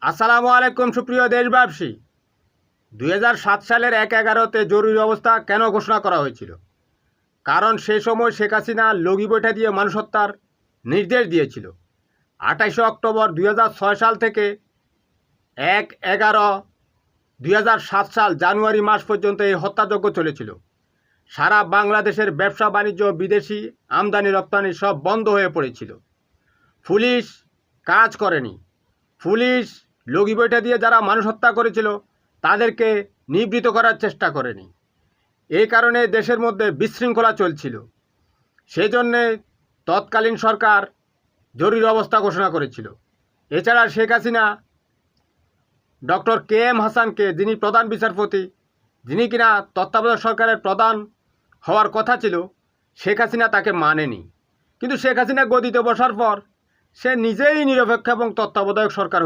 আসসালামু আলাইকুম সুপ্রিয় দেশবাসী। 2007 সালের 1/11-তে জরুরি অবস্থা কেন ঘোষণা করা হয়েছিল? কারণ সেই সময় শেখ হাসিনা লগি বৈঠা দিয়ে মানুষ হত্যার নির্দেশ দিয়েছিল। 28 অক্টোবর 2006 সাল থেকে 1/11-2007 সাল জানুয়ারি মাস পর্যন্ত এই হত্যাযজ্ঞ চলেছিল। সারা বাংলাদেশের ব্যবসা বাণিজ্য, বিদেশি আমদানি রপ্তানি সব বন্ধ হয়ে পড়েছিল। পুলিশ কাজ করেনি। পুলিশ লগি বৈঠা দিয়ে যারা মানুষ হত্যা করেছিল তাদেরকে নিবৃত করার চেষ্টা করেনি। এই কারণে দেশের মধ্যে বিশৃঙ্খলা চলছিল। সেই জন্যে তৎকালীন সরকার জরুরি অবস্থা ঘোষণা করেছিল। এছাড়া শেখ হাসিনা ডক্টর KM হাসানকে, যিনি প্রধান বিচারপতি, যিনি কিনা তত্ত্বাবধায়ক সরকারের প্রধান হওয়ার কথা ছিল, শেখ হাসিনা তাকে মানেনি। কিন্তু শেখ হাসিনা গদিতে বসার পর সে নিজেই নিরপেক্ষ এবং তত্ত্বাবধায়ক সরকার